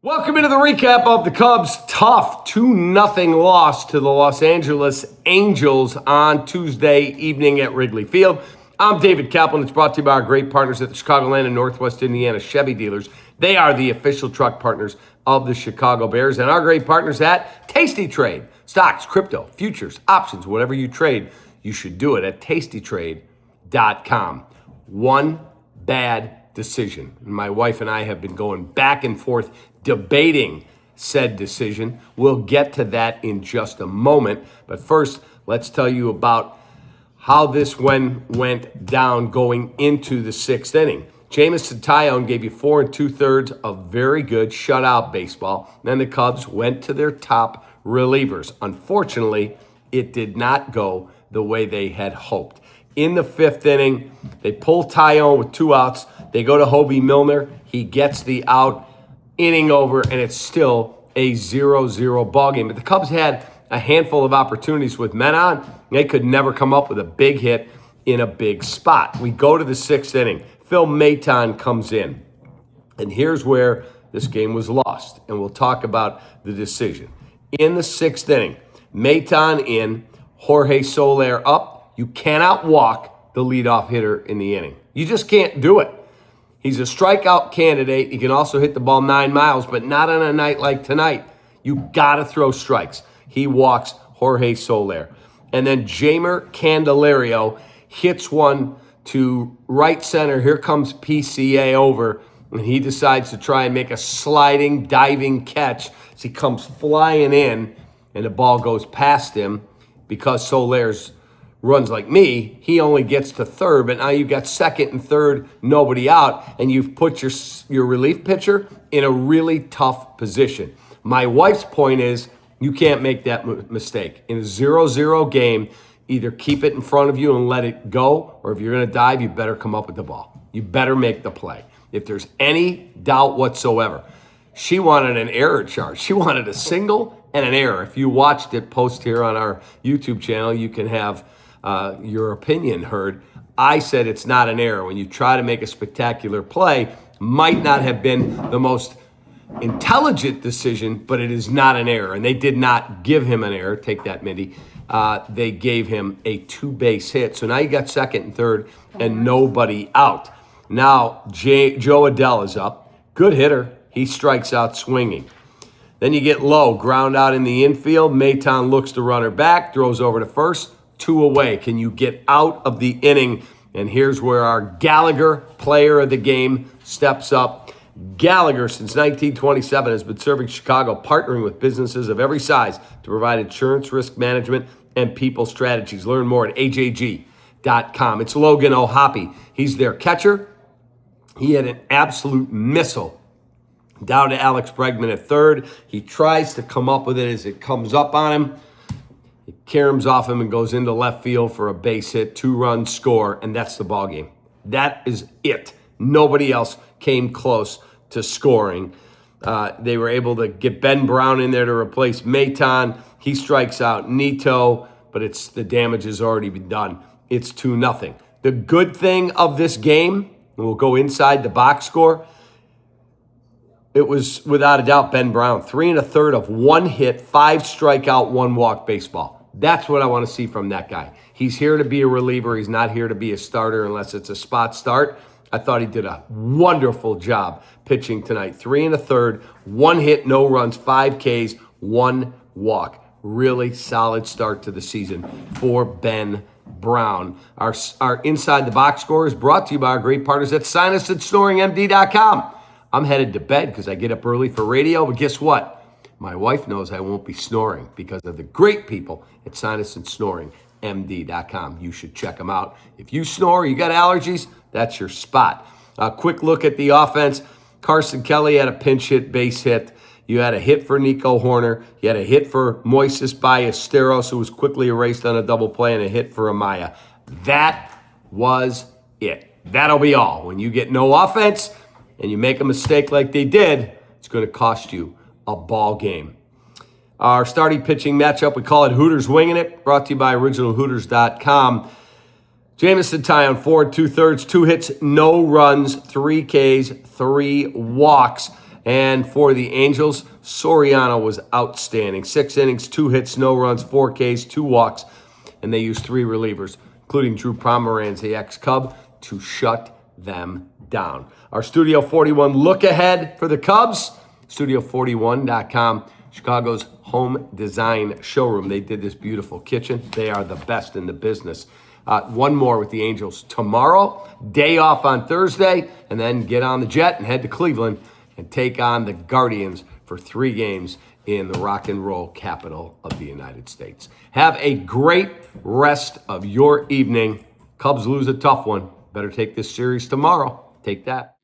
Welcome into the recap of the Cubs' tough 2-0 loss to the Los Angeles Angels on Tuesday evening at Wrigley Field. I'm David Kaplan. It's brought to you by our great partners at the Chicagoland and Northwest Indiana Chevy dealers. They are the official truck partners of the Chicago Bears, and our great partners at Tasty Trade. Stocks, crypto, futures, options, whatever you trade, you should do it at tastytrade.com. One bad decision. My wife and I have been going back and forth debating said decision. We'll get to that in just a moment. But first, let's tell you about how this went down going into the sixth inning. Jameson Taillon gave you 4 2/3 of very good shutout baseball. Then the Cubs went to their top relievers. Unfortunately, it did not go the way they had hoped. In the fifth inning, they pull Taillon with 2 outs. They go to Hobie Milner. He gets the out. Inning over, and it's still a 0-0 ball game. But the Cubs had a handful of opportunities with men on. They could never come up with a big hit in a big spot. We go to the sixth inning. Phil Maton comes in. And here's where this game was lost. And we'll talk about the decision. In the sixth inning, Maton in, Jorge Soler up. You cannot walk the leadoff hitter in the inning. You just can't do it. He's a strikeout candidate. He can also hit the ball 9 miles, but not on a night like tonight. You got to throw strikes. He walks Jorge Soler. And then Jeimer Candelario hits one to right center. Here comes PCA over, and he decides to try and make a sliding, diving catch as he comes flying in, and the ball goes past him. Because Soler's runs like me, he only gets to third, but now you've got second and third, nobody out, and you've put your relief pitcher in a really tough position. My wife's point is you can't make that mistake. In a 0-0 game, either keep it in front of you and let it go, or if you're going to dive, you better come up with the ball. You better make the play. If there's any doubt whatsoever, she wanted an error charge. She wanted a single and an error. If you watched it post here on our YouTube channel, you can have your opinion heard. I said it's not an error. When you try to make a spectacular play, might not have been the most intelligent decision, but it is not an error. And they did not give him an error. Take that, Mindy. They gave him a 2-base hit. So now you got second and third and nobody out. Now Joe Adell is up. Good hitter. He strikes out swinging. Then you get Lowe, ground out in the infield. Maton looks the runner back, throws over to first. 2 away. Can you get out of the inning? And here's where our Gallagher player of the game steps up. Gallagher, since 1927, has been serving Chicago, partnering with businesses of every size to provide insurance, risk management, and people strategies. Learn more at ajg.com. It's Logan O'Hoppe. He's their catcher. He had an absolute missile down to Alex Bregman at third. He tries to come up with it as it comes up on him. He caroms off him and goes into left field for a base hit, 2-run score, and that's the ball game. That is it. Nobody else came close to scoring. They were able to get Ben Brown in there to replace Maton. He strikes out Nito, but the damage has already been done. It's 2-0. The good thing of this game, and we'll go inside the box score, it was without a doubt Ben Brown. 3 1/3 of 1 hit, 5 strikeout, 1 walk baseball. That's what I want to see from that guy. He's here to be a reliever. He's not here to be a starter unless it's a spot start. I thought he did a wonderful job pitching tonight. 3 1/3, 1 hit, no runs, 5 Ks, 1 walk. Really solid start to the season for Ben Brown. Our Inside the Box score is brought to you by our great partners at SinusandSnoringMD.com. I'm headed to bed because I get up early for radio, but guess what? My wife knows I won't be snoring because of the great people at SinusandSnoringMD.com. You should check them out. If you snore, you got allergies, that's your spot. A quick look at the offense. Carson Kelly had a pinch hit, base hit. You had a hit for Nico Horner. You had a hit for Moises Ballesteros, who was quickly erased on a double play, and a hit for Amaya. That was it. That'll be all. When you get no offense and you make a mistake like they did, it's going to cost you a ball game. Our starting pitching matchup, we call it Hooters Winging It, brought to you by OriginalHooters.com. Jameson Taillon, 4 2/3, 2 hits, no runs, 3 Ks, 3 walks. And for the Angels, Soriano was outstanding. 6 innings, 2 hits, no runs, 4 Ks, 2 walks, and they used 3 relievers, including Drew Pomeranz, the ex-Cub, to shut them down. Our Studio 41 look ahead for the Cubs, studio41.com, Chicago's home design showroom. They did this beautiful kitchen. They are the best in the business. One more with the Angels tomorrow, day off on Thursday, and then get on the jet and head to Cleveland and take on the Guardians for 3 games in the rock and roll capital of the United States. Have a great rest of your evening. Cubs lose a tough one. Better take this series tomorrow. Take that.